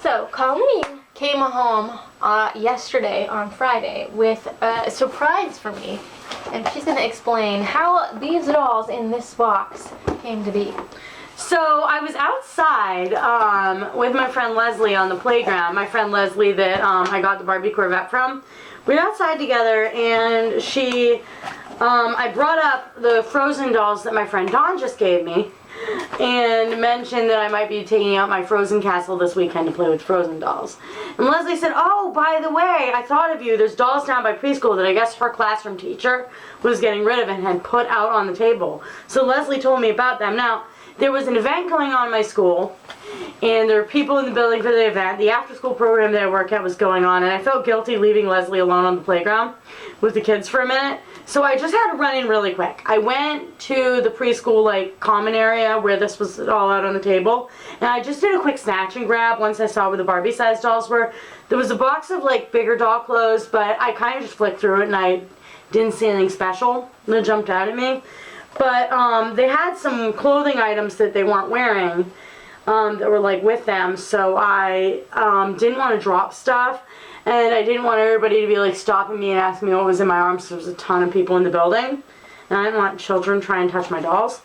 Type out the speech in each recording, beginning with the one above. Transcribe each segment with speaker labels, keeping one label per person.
Speaker 1: So, Colleen came home yesterday on Friday with a surprise for me. And she's going to explain how these dolls in this box came to be.
Speaker 2: So I was outside with my friend Leslie on the playground. My friend Leslie that I got the Barbie Corvette from. We were outside together and I brought up the Frozen dolls that my friend Dawn just gave me and mentioned that I might be taking out my Frozen castle this weekend to play with Frozen dolls. And Leslie said, oh, by the way, I thought of you. There's dolls down by preschool that I guess her classroom teacher was getting rid of and had put out on the table. So Leslie told me about them. Now, there was an event going on in my school, and there were people in the building for the event. The after-school program that I work at was going on, and I felt guilty leaving Leslie alone on the playground with the kids for a minute. So I just had to run in really quick. I went to the preschool common area where this was all out on the table, and I just did a quick snatch and grab once I saw where the Barbie-sized dolls were. There was a box of bigger doll clothes, but I kind of just flicked through it and I didn't see anything special that jumped out at me. But they had some clothing items that they weren't wearing that were with them, so I didn't want to drop stuff, and I didn't want everybody to be stopping me and asking me what was in my arms. So there was a ton of people in the building, and I didn't want children trying to touch my dolls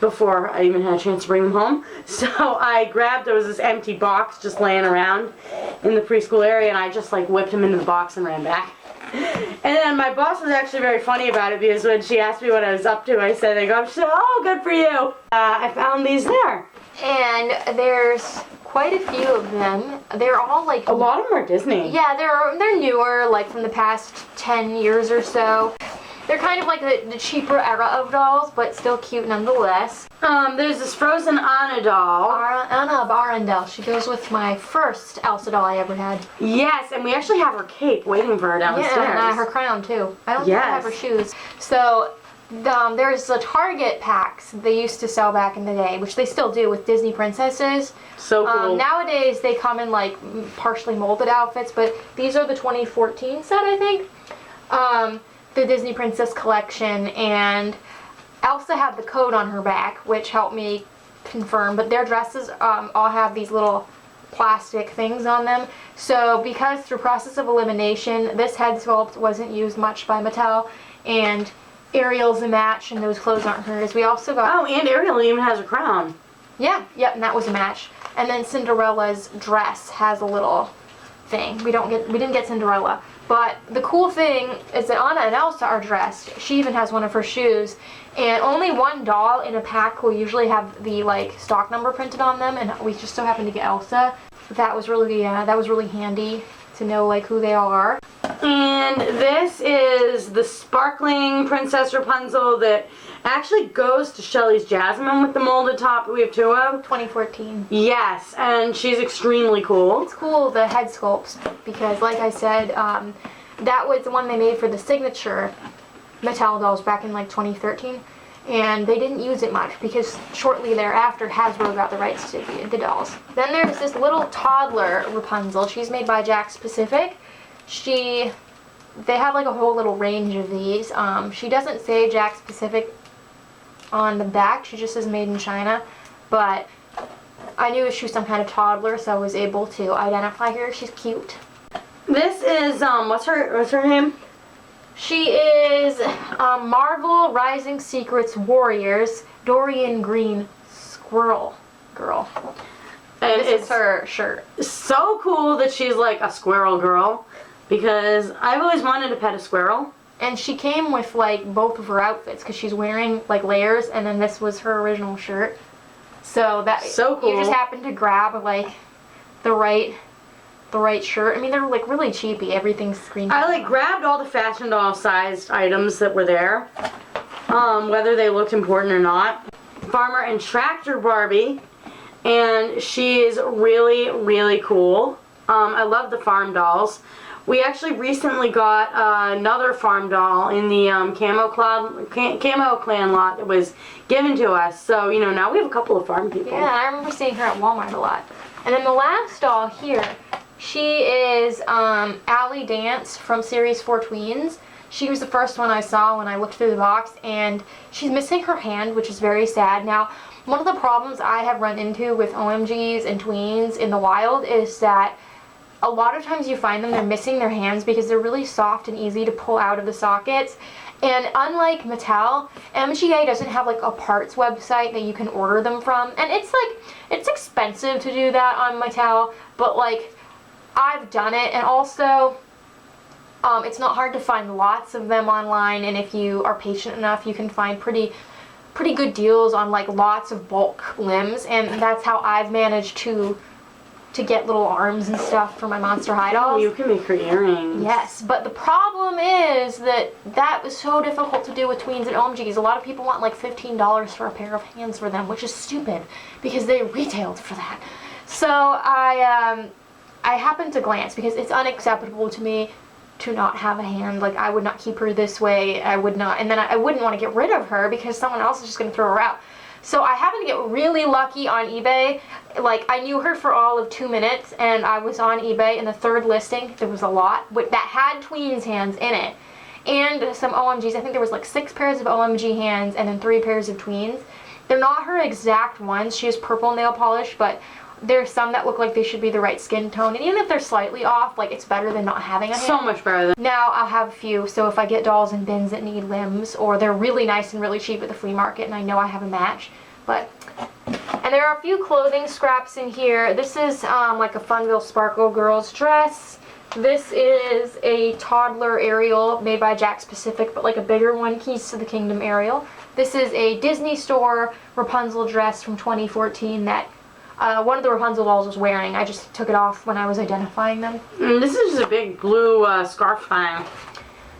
Speaker 2: before I even had a chance to bring them home. So I grabbed, there was this empty box just laying around in the preschool area, and I just whipped them into the box and ran back. And then my boss was actually very funny about it because when she asked me what I was up to, I said, she said, oh, good for you. I found these there.
Speaker 1: And there's quite a few of them. They're all
Speaker 2: a lot of them are Disney.
Speaker 1: Yeah, they're newer, from the past 10 years or so. They're kind of the cheaper era of dolls, but still cute nonetheless.
Speaker 2: There's this Frozen Anna doll.
Speaker 1: Anna of Arendelle. She goes with my first Elsa doll I ever had.
Speaker 2: Yes, and we actually have her cape waiting for her downstairs.
Speaker 1: Yeah, and her crown too. I don't think I have her shoes. So there's the Target packs they used to sell back in the day, which they still do with Disney princesses.
Speaker 2: So cool.
Speaker 1: Nowadays they come in partially molded outfits, but these are the 2014 set, I think. The Disney Princess collection, and Elsa had the code on her back, which helped me confirm, but their dresses all have these little plastic things on them. So because through process of elimination, this head sculpt wasn't used much by Mattel, and Ariel's a match, and those clothes aren't hers. We also got...
Speaker 2: Oh, and Ariel even has a crown.
Speaker 1: Yeah, yep, and that was a match. And then Cinderella's dress has a little thing. We didn't get Cinderella. But the cool thing is that Anna and Elsa are dressed. She even has one of her shoes. And only one doll in a pack will usually have the stock number printed on them, and we just so happened to get Elsa. That was really handy to know who they are.
Speaker 2: And this is the sparkling Princess Rapunzel that actually goes to Shelly's Jasmine with the molded top that we have two of.
Speaker 1: 2014.
Speaker 2: Yes, and she's extremely cool.
Speaker 1: It's cool, the head sculpts, because like I said, that was the one they made for the signature Mattel dolls back in 2013. And they didn't use it much because shortly thereafter Hasbro got the rights to the dolls. Then there's this little toddler Rapunzel. She's made by Jakks Pacific. They have a whole little range of these. She doesn't say Jakks Pacific on the back. She just says made in China. But I knew she was some kind of toddler, so I was able to identify her. She's cute.
Speaker 2: This is what's her name?
Speaker 1: She is Marvel Rising Secrets Warriors Dorian Green Squirrel Girl. And this is her shirt.
Speaker 2: So cool that she's a squirrel girl, because I've always wanted to pet a squirrel.
Speaker 1: And she came with both of her outfits because she's wearing layers, and then this was her original shirt. So cool. You just happened to grab the right shirt. I mean, they're really cheapy. Everything's screen.
Speaker 2: I grabbed all the fashion doll sized items that were there, whether they looked important or not. Farmer and Tractor Barbie, and she is really, really cool. I love the farm dolls. We actually recently got another farm doll in the Camo Clan lot that was given to us. So, now we have a couple of farm people.
Speaker 1: Yeah, I remember seeing her at Walmart a lot. And then the last doll here, she is Allie Dance from Series 4 Tweens. She was the first one I saw when I looked through the box, and she's missing her hand, which is very sad. Now, One of the problems I have run into with OMGs and tweens in the wild is that a lot of times you find them, they're missing their hands because they're really soft and easy to pull out of the sockets. And unlike Mattel, MGA doesn't have like a parts website that you can order them from. And it's expensive to do that on Mattel, but like I've done it. And also it's not hard to find lots of them online, and if you are patient enough, you can find pretty good deals on like lots of bulk limbs, and that's how I've managed to get little arms and stuff for my Monster High dolls.
Speaker 2: You can make her earrings.
Speaker 1: Yes, but the problem is that was so difficult to do with tweens and OMGs. A lot of people want like $15 for a pair of hands for them, which is stupid because they retailed for that. So I happened to glance because it's unacceptable to me to not have a hand. Like, I would not keep her this way. I would not, and then I wouldn't want to get rid of her because someone else is just going to throw her out. So I happened to get really lucky on eBay. Like, I knew her for all of 2 minutes, and I was on eBay, and the third listing, there was a lot that had tweens hands in it, and some OMGs. I think there was like 6 pairs of OMG hands and then 3 pairs of tweens. They're not her exact ones. She has purple nail polish, but there's some that look like they should be the right skin tone, and even if they're slightly off, like, it's better than not having a hand.
Speaker 2: So much better than.
Speaker 1: Now I'll have a few, so if I get dolls in bins that need limbs, or they're really nice and really cheap at the flea market and I know I have a match, and there are a few clothing scraps in here. This is like a Funville Sparkle girl's dress. This is a toddler Ariel made by Jack's Pacific, but like a bigger one, Keys to the Kingdom Ariel. This is a Disney Store Rapunzel dress from 2014 that one of the Rapunzel dolls was wearing. I just took it off when I was identifying them.
Speaker 2: This is just a big blue scarf thing.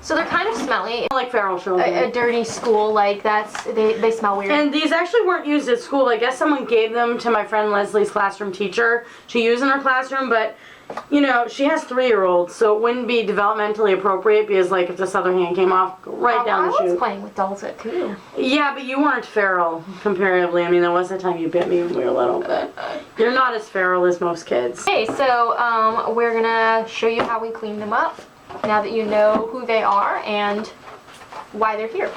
Speaker 1: So they're kind of smelly.
Speaker 2: Like feral children.
Speaker 1: A dirty school, like they smell weird.
Speaker 2: And these actually weren't used at school. I guess someone gave them to my friend Leslie's classroom teacher to use in her classroom, but you know, she has 3-year-olds, so it wouldn't be developmentally appropriate because, like, if this other hand came off, go right down the chute.
Speaker 1: I was playing with dolls at too.
Speaker 2: Yeah, but you weren't feral, comparatively. I mean, there was a time you bit me when we were little, but you're not as feral as most kids.
Speaker 1: Okay, so we're gonna show you how we clean them up now that you know who they are and why they're here.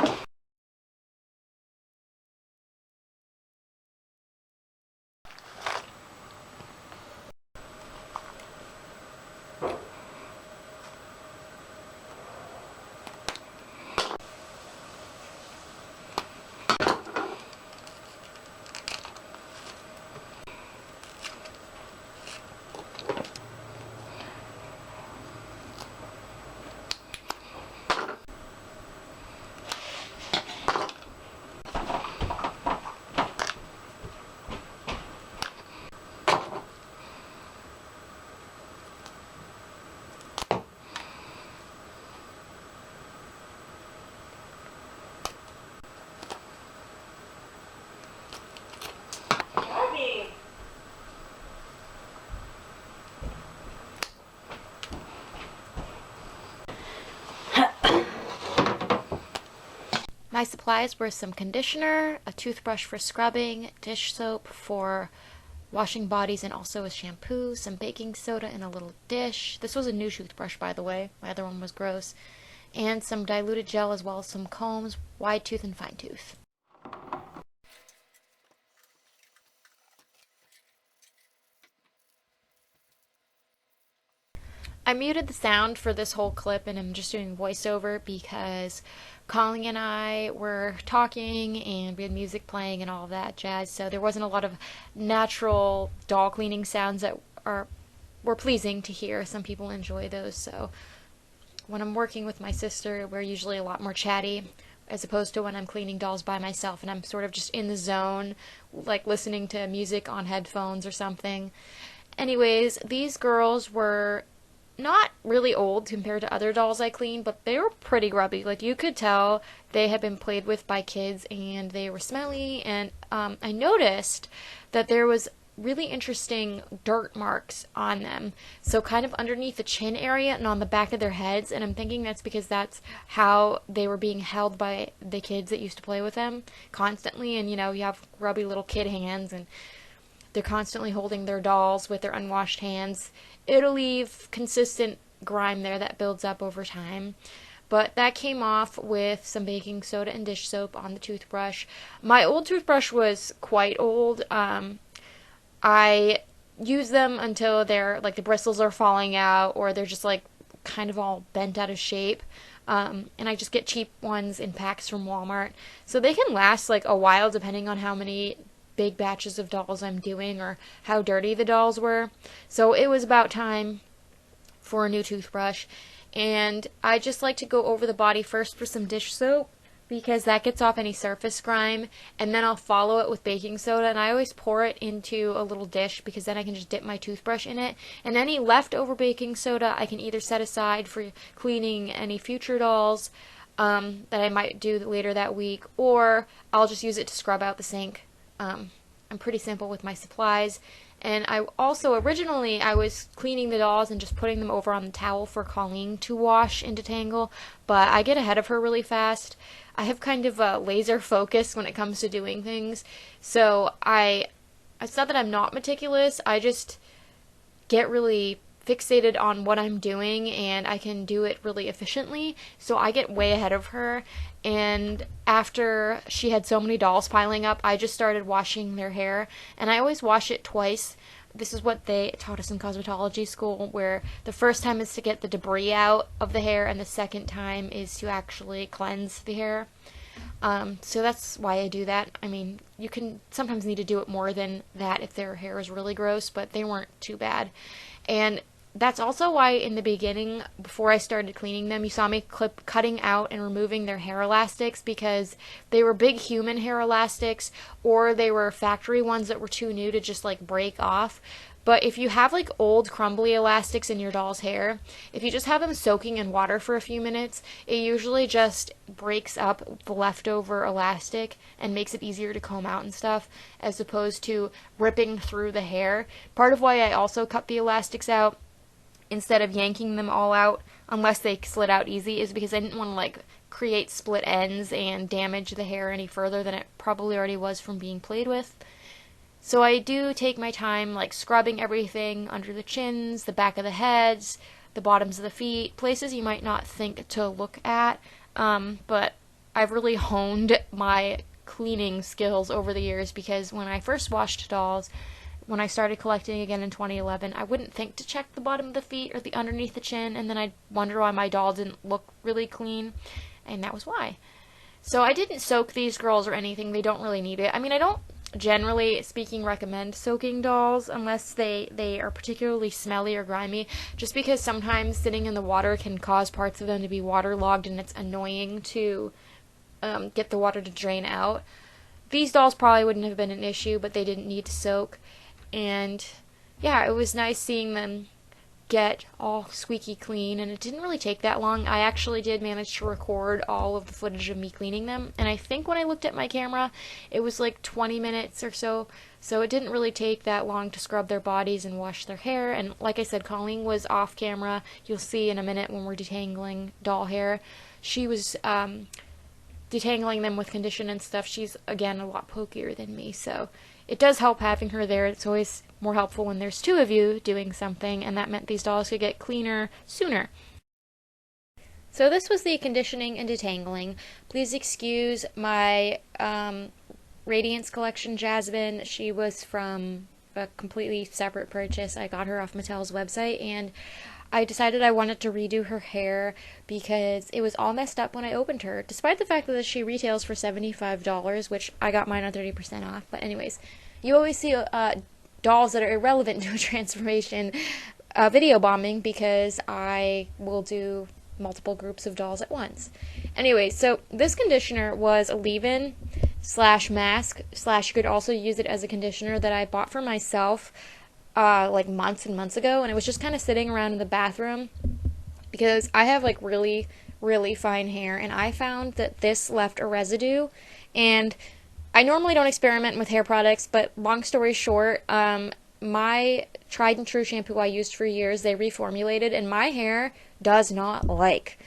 Speaker 1: My supplies were some conditioner, a toothbrush for scrubbing, dish soap for washing bodies, and also a shampoo, some baking soda in a little dish. This was a new toothbrush, by the way. My other one was gross. And some diluted gel, as well as some combs, wide tooth and fine tooth. I muted the sound for this whole clip and I'm just doing voiceover because Colleen and I were talking and we had music playing and all of that jazz, so there wasn't a lot of natural doll cleaning sounds that were pleasing to hear. Some people enjoy those, so when I'm working with my sister, we're usually a lot more chatty as opposed to when I'm cleaning dolls by myself and I'm sort of just in the zone, like listening to music on headphones or something. Anyways, these girls were not really old compared to other dolls I cleaned, but they were pretty grubby. Like, you could tell they had been played with by kids and they were smelly, and I noticed that there was really interesting dirt marks on them, so kind of underneath the chin area and on the back of their heads, and I'm thinking that's because that's how they were being held by the kids that used to play with them constantly. And you know, you have grubby little kid hands and they're constantly holding their dolls with their unwashed hands. It'll leave consistent grime there that builds up over time. but that came off with some baking soda and dish soap on the toothbrush. My old toothbrush was quite old. I use them until they're like the bristles are falling out or they're just like kind of all bent out of shape. And I just get cheap ones in packs from Walmart. So they can last like a while depending on how many big batches of dolls I'm doing or how dirty the dolls were. So it was about time for a new toothbrush. And I just like to go over the body first with some dish soap because that gets off any surface grime, and then I'll follow it with baking soda, and I always pour it into a little dish because then I can just dip my toothbrush in it, and any leftover baking soda I can either set aside for cleaning any future dolls that I might do later that week, or I'll just use it to scrub out the sink. I'm pretty simple with my supplies. And I also, originally, I was cleaning the dolls and just putting them over on the towel for Colleen to wash and detangle, but I get ahead of her really fast. I have kind of a laser focus when it comes to doing things, so it's not that I'm not meticulous, I just get really fixated on what I'm doing and I can do it really efficiently, so I get way ahead of her. And after she had so many dolls piling up, I just started washing their hair, and I always wash it twice. This is what they taught us in cosmetology school, where the first time is to get the debris out of the hair and the second time is to actually cleanse the hair. So that's why I do that. I mean, you can sometimes need to do it more than that if their hair is really gross, but they weren't too bad. And that's also why in the beginning, before I started cleaning them, you saw me cutting out and removing their hair elastics because they were big human hair elastics or they were factory ones that were too new to just like break off. But if you have like old crumbly elastics in your doll's hair, if you just have them soaking in water for a few minutes, it usually just breaks up the leftover elastic and makes it easier to comb out and stuff, as opposed to ripping through the hair. Part of why I also cut the elastics out instead of yanking them all out, unless they slid out easy, is because I didn't want to like create split ends and damage the hair any further than it probably already was from being played with. So I do take my time like scrubbing everything under the chins, the back of the heads, the bottoms of the feet, places you might not think to look at, but I've really honed my cleaning skills over the years because when I first washed dolls, when I started collecting again in 2011, I wouldn't think to check the bottom of the feet or the underneath the chin, and then I'd wonder why my doll didn't look really clean, and that was why. So I didn't soak these girls or anything. They don't really need it. I mean, I don't, generally speaking, recommend soaking dolls unless they are particularly smelly or grimy, just because sometimes sitting in the water can cause parts of them to be waterlogged, and it's annoying to get the water to drain out. These dolls probably wouldn't have been an issue, but they didn't need to soak. And yeah, it was nice seeing them get all squeaky clean, and it didn't really take that long. I actually did manage to record all of the footage of me cleaning them, and I think when I looked at my camera, it was like 20 minutes or so, so it didn't really take that long to scrub their bodies and wash their hair. And like I said, Colleen was off camera. You'll see in a minute when we're detangling doll hair. She was detangling them with condition and stuff. She's, again, a lot pokier than me, so it does help having her there. It's always more helpful when there's two of you doing something, and that meant these dolls could get cleaner sooner. So this was the conditioning and detangling. Please excuse my Radiance Collection Jasmine. She was from a completely separate purchase. I got her off Mattel's website, and I decided I wanted to redo her hair because it was all messed up when I opened her, despite the fact that she retails for $75, which I got mine on 30% off. But anyways, you always see dolls that are irrelevant to a transformation video bombing because I will do multiple groups of dolls at once. Anyway, so this conditioner was a leave-in / mask / you could also use it as a conditioner that I bought for myself like months and months ago, and it was just kind of sitting around in the bathroom because I have like really, really fine hair, and I found that this left a residue. And I normally don't experiment with hair products, but long story short, my tried and true shampoo I used for years, they reformulated, and my hair does not like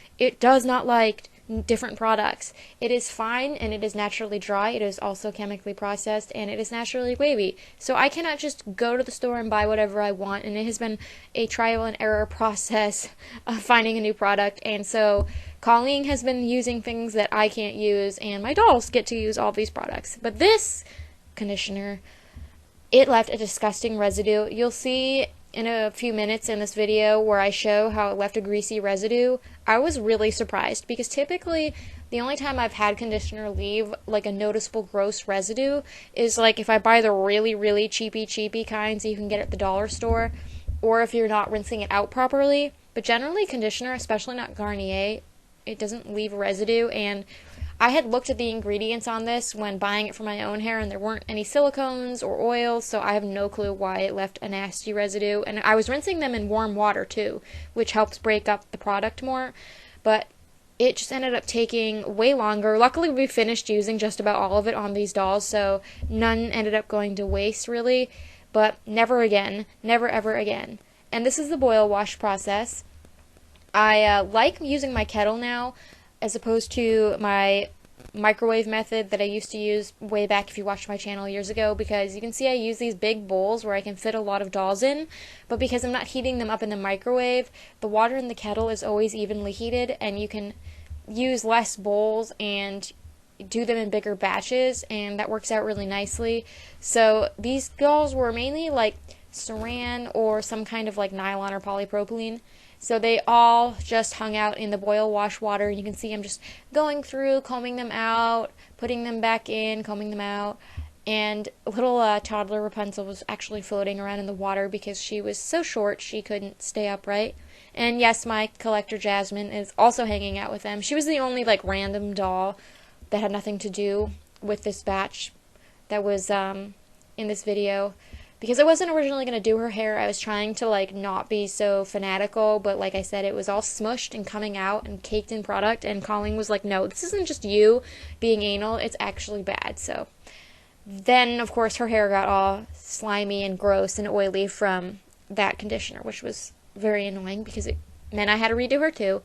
Speaker 1: different products. It is fine, and it is naturally dry. It is also chemically processed, and it is naturally wavy. So I cannot just go to the store and buy whatever I want, and it has been a trial and error process of finding a new product. And so Colleen has been using things that I can't use, and my dolls get to use all these products. But this conditioner, it left a disgusting residue. You'll see in a few minutes in this video where I show how it left a greasy residue. I was really surprised because typically the only time I've had conditioner leave like a noticeable gross residue is like if I buy the really, really cheapy kinds you can get at the dollar store, or if you're not rinsing it out properly. But generally conditioner, especially not Garnier, it doesn't leave residue. And I had looked at the ingredients on this when buying it for my own hair, and there weren't any silicones or oils, so I have no clue why it left a nasty residue. And I was rinsing them in warm water too, which helps break up the product more, but it just ended up taking way longer. Luckily, we finished using just about all of it on these dolls, so none ended up going to waste really, but never again, never ever again. And this is the boil wash process. I like using my kettle now as opposed to my microwave method that I used to use way back if you watched my channel years ago, because you can see I use these big bowls where I can fit a lot of dolls in, but because I'm not heating them up in the microwave, the water in the kettle is always evenly heated, and you can use less bowls and do them in bigger batches, and that works out really nicely. So these dolls were mainly like saran or some kind of like nylon or polypropylene. So they all just hung out in the boil wash water, and you can see I'm just going through, combing them out, putting them back in, combing them out. And little toddler Rapunzel was actually floating around in the water because she was so short she couldn't stay upright. And yes, my collector Jasmine is also hanging out with them. She was the only like random doll that had nothing to do with this batch that was in this video. Because I wasn't originally going to do her hair, I was trying to like not be so fanatical, but like I said, it was all smushed and coming out and caked in product, and Colleen was like, no, this isn't just you being anal, it's actually bad. So then, of course, her hair got all slimy and gross and oily from that conditioner, which was very annoying because it meant I had to redo her too.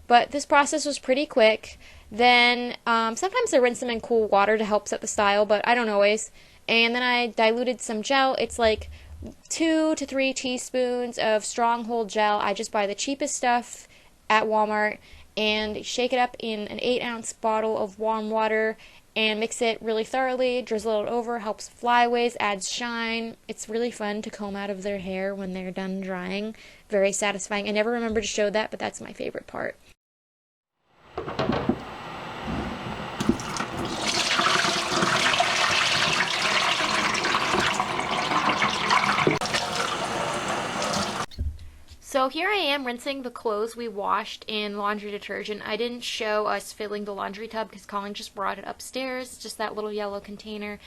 Speaker 1: But this process was pretty quick. Then sometimes I rinse them in cool water to help set the style, but I don't always. And then I diluted some gel. It's like 2 to 3 teaspoons of Stronghold gel. I just buy the cheapest stuff at Walmart and shake it up in an 8-ounce bottle of warm water and mix it really thoroughly, drizzle it over, helps flyaways, adds shine. It's really fun to comb out of their hair when they're done drying. Very satisfying. I never remember to show that, but that's my favorite part. So here I am rinsing the clothes we washed in laundry detergent. I didn't show us filling the laundry tub because Colin just brought it upstairs, just that little yellow container.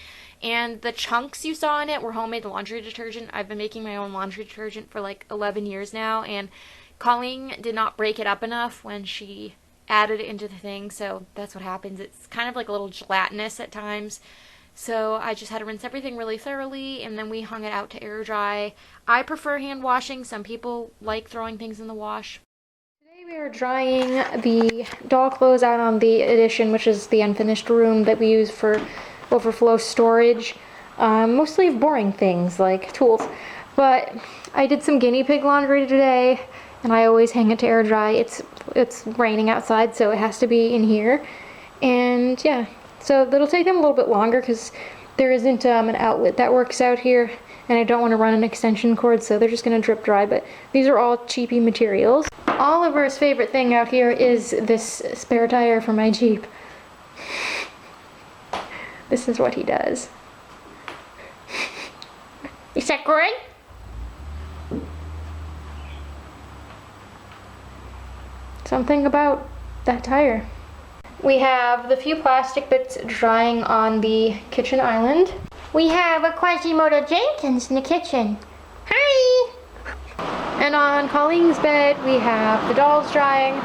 Speaker 1: And the chunks you saw in it were homemade laundry detergent. I've been making my own laundry detergent for like 11 years now, and Colleen did not break it up enough when she added it into the thing, so that's what happens. It's kind of like a little gelatinous at times. So I just had to rinse everything really thoroughly, and then we hung it out to air dry. I prefer hand washing. Some people like throwing things in the wash. Today we are drying the doll clothes out on the Edition, which is the unfinished room that we use for overflow storage. Mostly boring things like tools. But I did some guinea pig laundry today, and I always hang it to air dry. It's raining outside, so it has to be in here. And yeah. So that'll take them a little bit longer because there isn't an outlet that works out here, and I don't want to run an extension cord, so they're just going to drip dry, but these are all cheapy materials. Oliver's favorite thing out here is this spare tire for my Jeep. This is what he does. Is that good? Something about that tire. We have the few plastic bits drying on the kitchen island. We have a Quasimodo Jenkins in the kitchen. Hi! And on Colleen's bed, we have the dolls drying.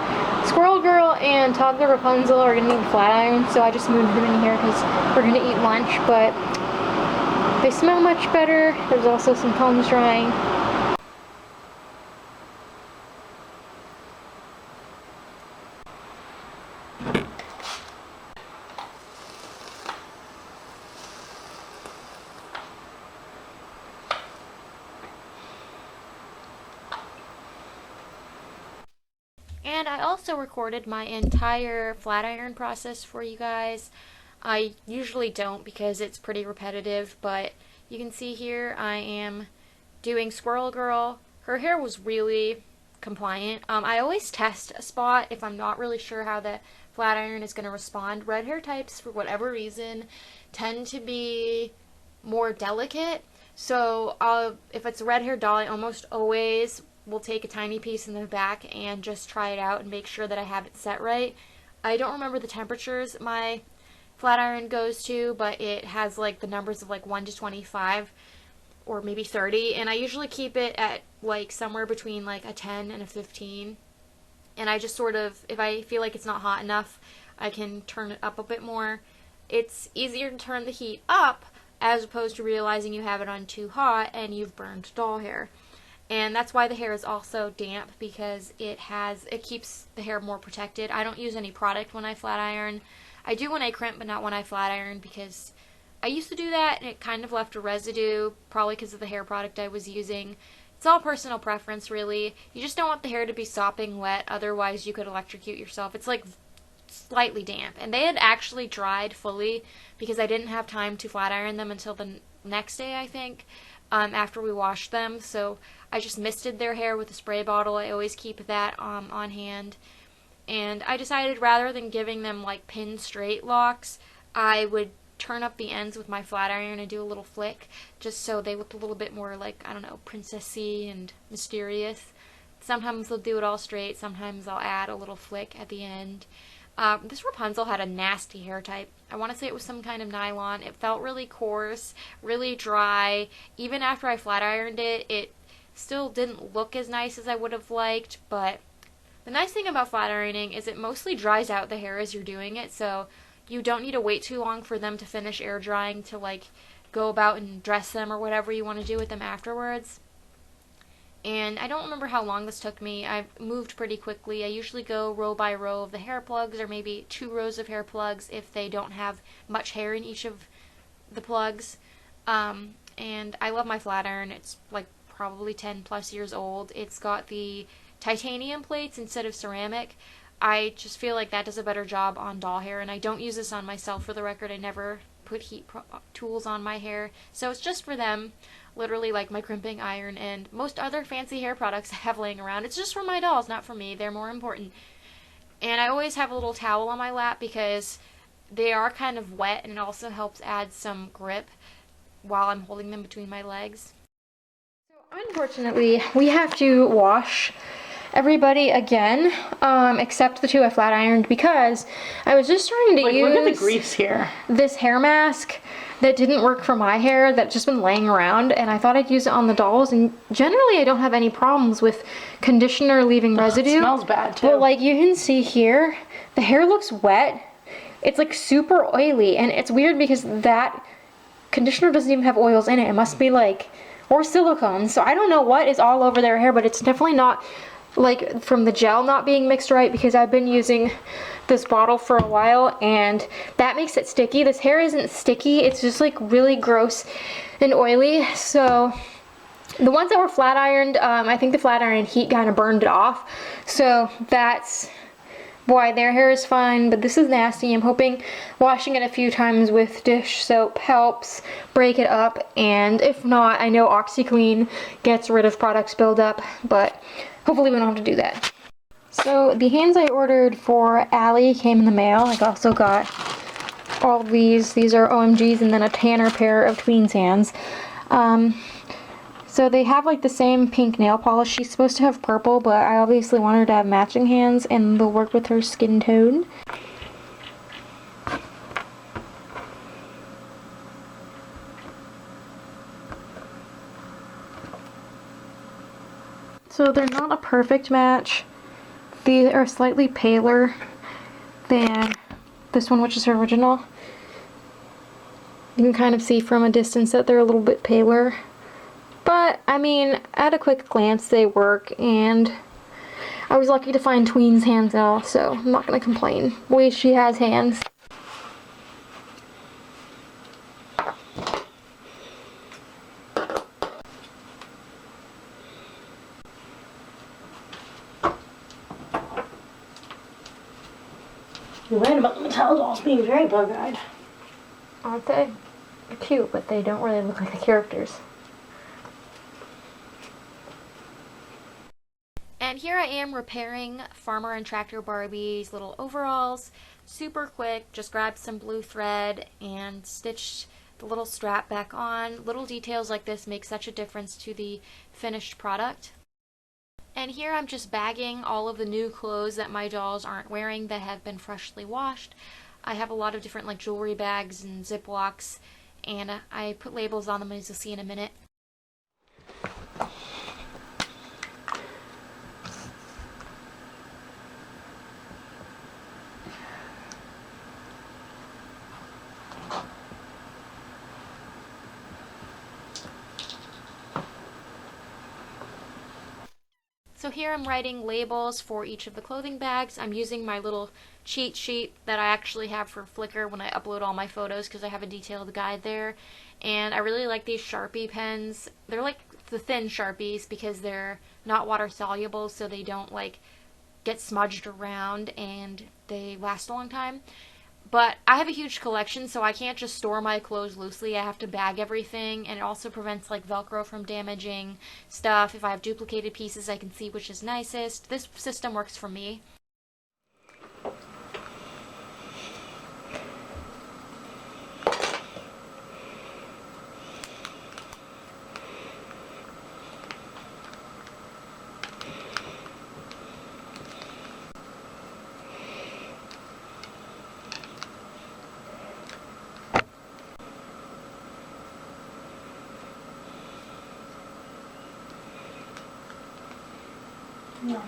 Speaker 1: Squirrel Girl and Toddler Rapunzel are gonna need a flat iron, so I just moved them in here because we're gonna eat lunch, but they smell much better. There's also some combs drying. And I also recorded my entire flat iron process for you guys. I usually don't because it's pretty repetitive, but you can see here I am doing Squirrel Girl. Her hair was really compliant. I always test a spot if I'm not really sure how the flat iron is going to respond. Red hair types, for whatever reason, tend to be more delicate. So if it's a red hair doll, I almost always will take a tiny piece in the back and just try it out and make sure that I have it set right. I don't remember the temperatures my flat iron goes to, but it has like the numbers of like 1 to 25 or maybe 30, and I usually keep it at like somewhere between like a 10 and a 15. And I just sort of, if I feel like it's not hot enough, I can turn it up a bit more. It's easier to turn the heat up as opposed to realizing you have it on too hot and you've burned doll hair. And that's why the hair is also damp, because it keeps the hair more protected. I don't use any product when I flat iron. I do when I crimp, but not when I flat iron, because I used to do that and it kind of left a residue, probably because of the hair product I was using. It's all personal preference, really. You just don't want the hair to be sopping wet, otherwise you could electrocute yourself. It's like slightly damp. And they had actually dried fully because I didn't have time to flat iron them until the next day, I think, after we washed them. So I just misted their hair with a spray bottle. I always keep that on hand. And I decided rather than giving them like pin straight locks, I would turn up the ends with my flat iron and do a little flick, just so they looked a little bit more like, I don't know, princessy and mysterious. Sometimes they'll do it all straight, sometimes I'll add a little flick at the end. This Rapunzel had a nasty hair type. I want to say it was some kind of nylon. It felt really coarse, really dry. Even after I flat ironed it, it still didn't look as nice as I would have liked, but the nice thing about flat ironing is it mostly dries out the hair as you're doing it, so you don't need to wait too long for them to finish air drying to like go about and dress them or whatever you want to do with them afterwards. And I don't remember how long this took me. I've moved pretty quickly. I usually go row by row of the hair plugs, or maybe 2 rows of hair plugs if they don't have much hair in each of the plugs. And I love my flat iron. It's like probably 10 plus years old. It's got the titanium plates instead of ceramic. I just feel like that does a better job on doll hair, and I don't use this on myself, for the record. I never put heat tools on my hair, so it's just for them, literally like my crimping iron and most other fancy hair products I have laying around. It's just for my dolls, not for me. They're more important. And I always have a little towel on my lap because they are kind of wet, and it also helps add some grip while I'm holding them between my legs. So unfortunately, we have to wash everybody again, except the 2 I flat ironed, because I was just trying to use
Speaker 2: look at the grease here.
Speaker 1: This hair mask that didn't work for my hair, that just been laying around, and I thought I'd use it on the dolls, and generally I don't have any problems with conditioner leaving residue.
Speaker 2: It smells bad too.
Speaker 1: But like you can see here, the hair looks wet. It's like super oily, and it's weird because that conditioner doesn't even have oils in it. It must be like, or silicone. So I don't know what is all over their hair, but it's definitely not like from the gel not being mixed right, because I've been using this bottle for a while and that makes it sticky. This hair isn't sticky, it's just like really gross and oily. So the ones that were flat ironed, I think the flat iron heat kind of burned it off, so that's why their hair is fine. But this is nasty. I'm hoping washing it a few times with dish soap helps break it up, and if not, I know OxyClean gets rid of products buildup, but hopefully we don't have to do that. So the hands I ordered for Allie came in the mail. I also got all these. These are OMGs, and then a tanner pair of Tweens hands. So they have like the same pink nail polish. She's supposed to have purple, but I obviously want her to have matching hands, and they'll work with her skin tone. So they're not a perfect match. These are slightly paler than this one, which is her original. You can kind of see from a distance that they're a little bit paler. But, I mean, at a quick glance, they work, and I was lucky to find Tweens hands now, so I'm not going to complain. Wait, she has hands.
Speaker 2: You're right about the Mattel dolls being very bug-eyed.
Speaker 1: Aren't they? They're cute, but they don't really look like the characters. And here I am repairing Farmer and Tractor Barbie's little overalls. Super quick, just grabbed some blue thread and stitched the little strap back on. Little details like this make such a difference to the finished product. And here I'm just bagging all of the new clothes that my dolls aren't wearing that have been freshly washed. I have a lot of different like jewelry bags and Ziplocs, and I put labels on them, as you'll see in a minute. So here I'm writing labels for each of the clothing bags. I'm using my little cheat sheet that I actually have for Flickr when I upload all my photos, because I have a detailed guide there. And I really like these Sharpie pens. They're like the thin Sharpies because they're not water soluble, so they don't like get smudged around and they last a long time. But I have a huge collection, so I can't just store my clothes loosely. I have to bag everything, and it also prevents like Velcro from damaging stuff. If I have duplicated pieces, I can see which is nicest. This system works for me.
Speaker 2: No.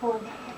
Speaker 2: For that.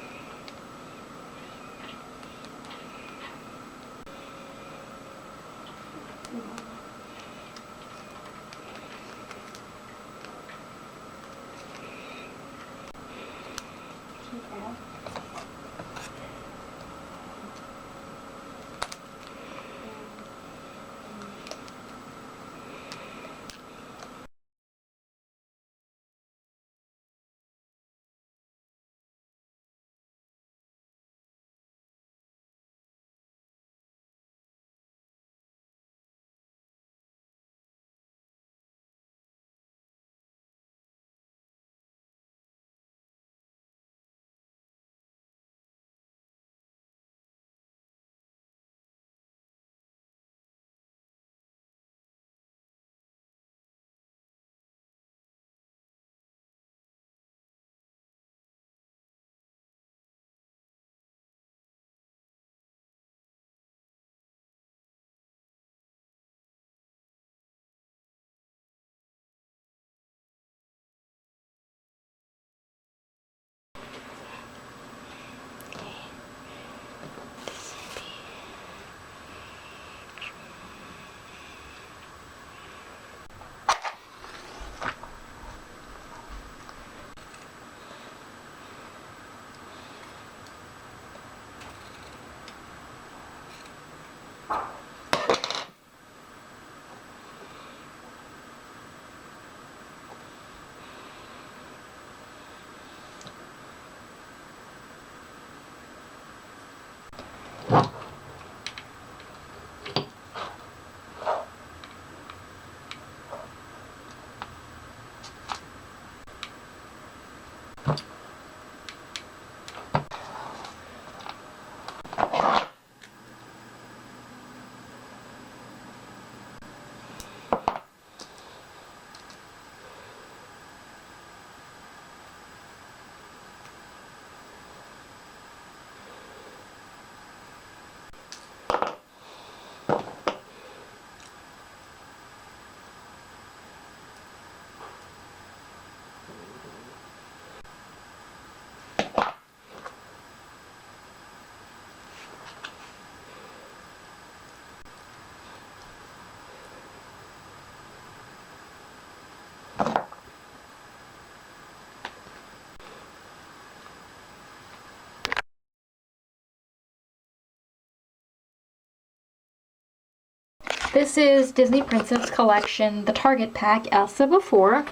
Speaker 1: This is Disney Princess Collection, the Target pack, Elsa before.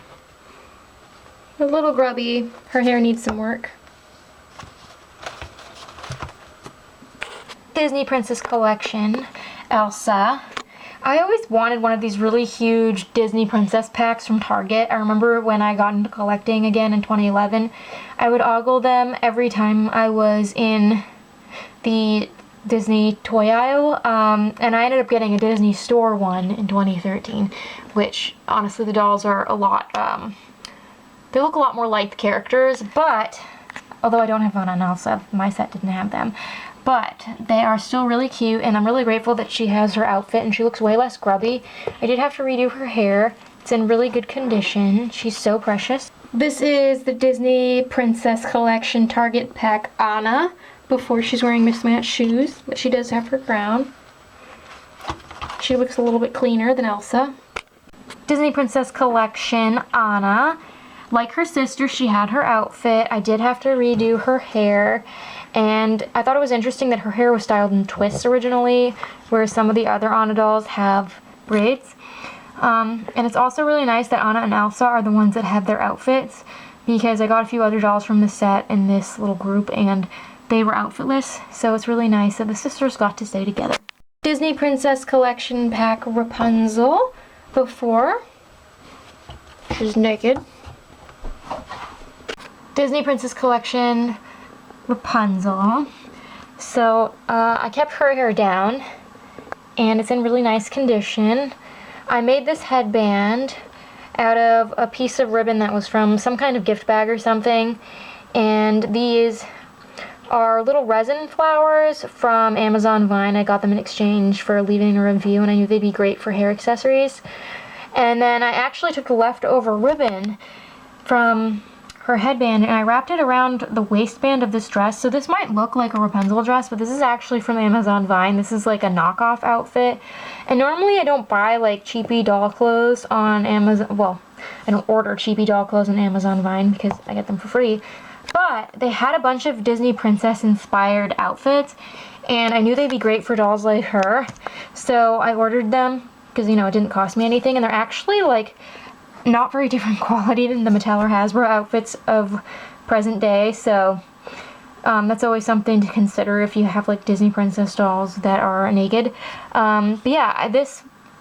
Speaker 1: A little grubby. Her hair needs some work. Disney Princess Collection, Elsa. I always wanted one of these really huge Disney Princess packs from Target. I remember when I got into collecting again in 2011, I would ogle them every time I was in the Disney toy aisle, and I ended up getting a Disney Store one in 2013, which honestly the dolls are a lot, they look a lot more like the characters, but although I don't have one on Elsa, my set didn't have them. But they are still really cute, and I'm really grateful that she has her outfit, and she looks way less grubby. I did have to redo her hair. It's in really good condition. She's so precious. This is the Disney Princess Collection Target pack Anna, before she's wearing mismatched shoes, but she does have her crown. She looks a little bit cleaner than Elsa. Disney Princess Collection Anna. Like her sister, she had her outfit. I did have to redo her hair. And I thought it was interesting that her hair was styled in twists originally, whereas some of the other Anna dolls have braids. And it's also really nice that Anna and Elsa are the ones that have their outfits, because I got a few other dolls from the set in this little group, and they were outfitless, so it's really nice that the sisters got to stay together. Disney Princess Collection pack Rapunzel before. She's naked. Disney Princess Collection Rapunzel. So I kept her hair down, and it's in really nice condition. I made this headband out of a piece of ribbon that was from some kind of gift bag or something, and these are little resin flowers from Amazon Vine. I got them in exchange for leaving a review, and I knew they'd be great for hair accessories. And then I actually took the leftover ribbon from her headband, and I wrapped it around the waistband of this dress. So this might look like a Rapunzel dress, but this is actually from Amazon Vine. This is like a knockoff outfit. And normally I don't buy like cheapy doll clothes on Amazon. Well, I don't order cheapy doll clothes on Amazon Vine because I get them for free. But they had a bunch of Disney princess inspired outfits, and I knew they'd be great for dolls like her. So I ordered them because, you know, it didn't cost me anything, and they're actually like not very different quality than the Mattel or Hasbro outfits of present day, so that's always something to consider if you have like Disney princess dolls that are naked. But yeah,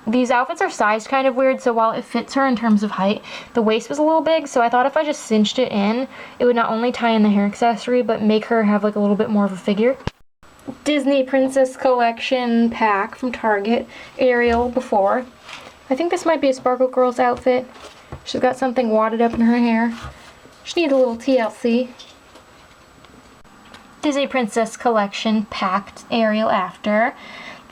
Speaker 1: these outfits are sized kind of weird, so while it fits her in terms of height, the waist was a little big, so I thought if I just cinched it in, it would not only tie in the hair accessory, but make her have like a little bit more of a figure. Disney Princess Collection pack from Target, Ariel before. I think this might be a Sparkle Girls outfit. She's got something wadded up in her hair. She needs a little TLC. Disney Princess Collection packed Ariel after.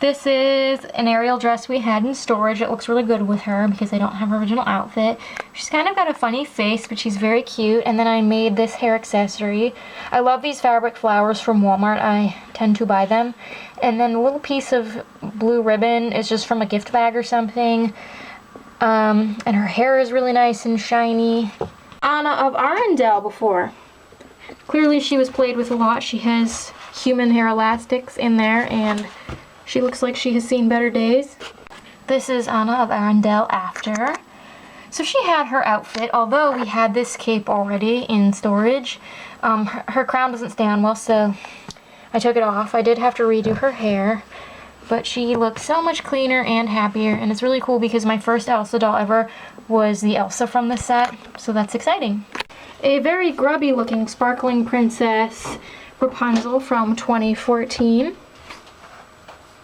Speaker 1: This is an Ariel dress we had in storage. It looks really good with her because I don't have her original outfit. She's kind of got a funny face, but she's very cute. And then I made this hair accessory. I love these fabric flowers from Walmart. I tend to buy them. And then a little piece of blue ribbon is just from a gift bag or something. And her hair is really nice and shiny. Anna of Arendelle before. Clearly she was played with a lot. She has human hair elastics in there, and she looks like she has seen better days. This is Anna of Arendelle after. So she had her outfit, although we had this cape already in storage. Her crown doesn't stay on well, so I took it off. I did have to redo her hair, but she looks so much cleaner and happier, and it's really cool because my first Elsa doll ever was the Elsa from the set, so that's exciting. A very grubby looking sparkling princess Rapunzel from 2014.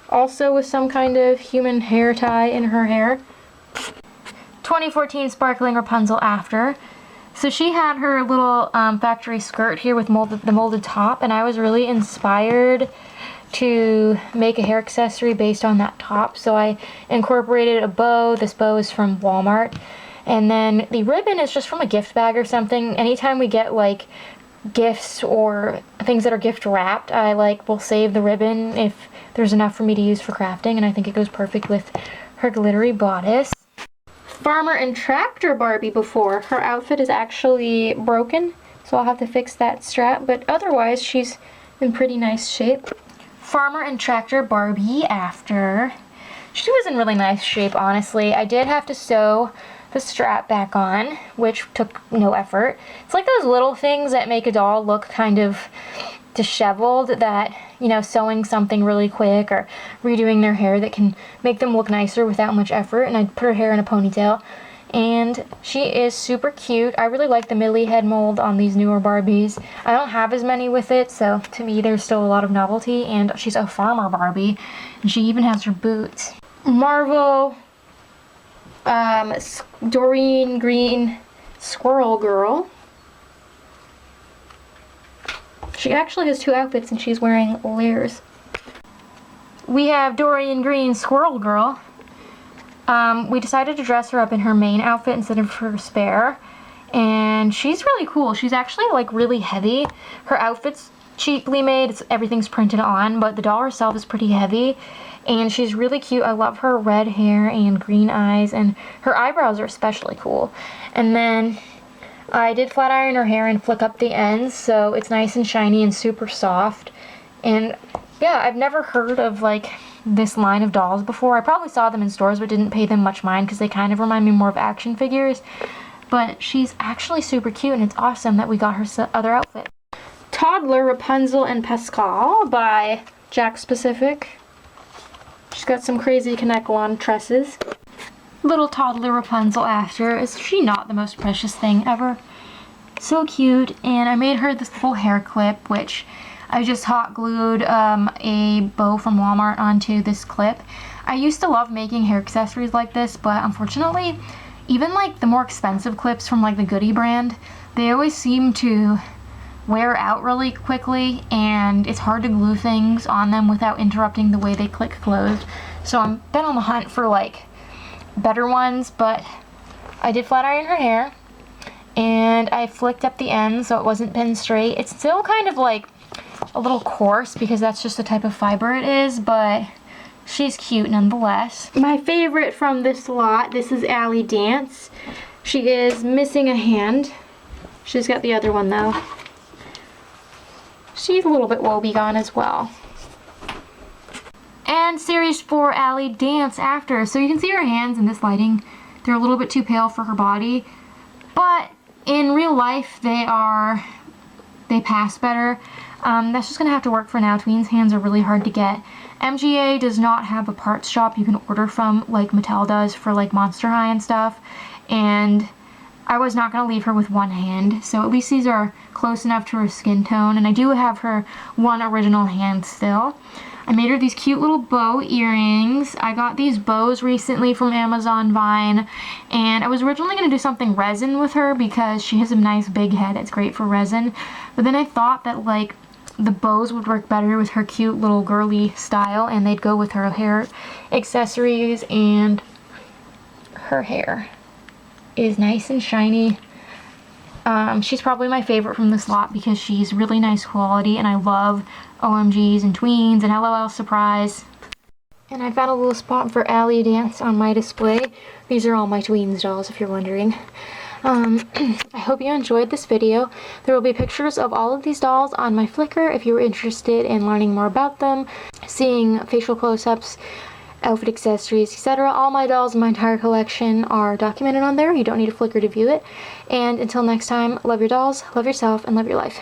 Speaker 1: Also with some kind of human hair tie in her hair. 2014 sparkling Rapunzel after. So she had her little factory skirt here with the molded top, and I was really inspired to make a hair accessory based on that top. So I incorporated a bow. This bow is from Walmart. And then the ribbon is just from a gift bag or something. Anytime we get like gifts or things that are gift wrapped, I will save the ribbon if there's enough for me to use for crafting, and I think it goes perfect with her glittery bodice. Farmer and Tractor Barbie before. Her outfit is actually broken, so I'll have to fix that strap, but otherwise she's in pretty nice shape. Farmer and Tractor Barbie after. She was in really nice shape, honestly. I did have to sew the strap back on, which took no effort. It's like those little things that make a doll look kind of disheveled that, you know, sewing something really quick or redoing their hair that can make them look nicer without much effort. And I put her hair in a ponytail. And she is super cute. I really like the Millie head mold on these newer Barbies. I don't have as many with it, so to me there's still a lot of novelty. And she's a farmer Barbie. And she even has her boots. Marvel, Doreen Green Squirrel Girl. She actually has two outfits and she's wearing layers. We have Dorian Green Squirrel Girl. We decided to dress her up in her main outfit instead of her spare. And she's really cool. She's actually like really heavy. Her outfit's cheaply made. Everything's printed on, but the doll herself is pretty heavy. And she's really cute. I love her red hair and green eyes, and her eyebrows are especially cool. And then I did flat iron her hair and flick up the ends, so it's nice and shiny and super soft. And yeah, I've never heard of like this line of dolls before. I probably saw them in stores but didn't pay them much mind because they kind of remind me more of action figures. But she's actually super cute, and it's awesome that we got her other outfit. Toddler Rapunzel and Pascal by Jack Specific. She's got some crazy Connect-a-Lawn tresses. Little toddler Rapunzel after. Is she not the most precious thing ever? So cute. And I made her this full hair clip, which I just hot glued a bow from Walmart onto this clip. I used to love making hair accessories like this, but unfortunately, even like the more expensive clips from like the Goody brand, they always seem to wear out really quickly, and it's hard to glue things on them without interrupting the way they click closed. So I've been on the hunt for like better ones, but I did flat iron her hair and I flicked up the ends so it wasn't pinned straight. It's still kind of like a little coarse because that's just the type of fiber it is, but she's cute nonetheless. My favorite from this lot, this is Allie Dance. She is missing a hand. She's got the other one though. She's a little bit woebegone as well. And Series 4 Allie Dance after. So you can see her hands in this lighting. They're a little bit too pale for her body. But in real life, they pass better. That's just going to have to work for now. Tween's hands are really hard to get. MGA does not have a parts shop you can order from like Mattel does for like Monster High and stuff. And I was not going to leave her with one hand, so at least these are close enough to her skin tone, and I do have her one original hand still. I made her these cute little bow earrings. I got these bows recently from Amazon Vine, and I was originally going to do something resin with her because she has a nice big head. It's great for resin, but then I thought that like the bows would work better with her cute little girly style, and they'd go with her hair accessories, and her hair is nice and shiny. She's probably my favorite from this lot because she's really nice quality, and I love OMGs and Tweens and LOL Surprise. And I found a little spot for Allie Dance on my display. These are all my Tweens dolls if you're wondering. I hope you enjoyed this video. There will be pictures of all of these dolls on my Flickr if you're interested in learning more about them, seeing facial close-ups, outfit accessories, etc. All my dolls in my entire collection are documented on there. You don't need a Flickr to view it. And until next time, love your dolls, love yourself, and love your life.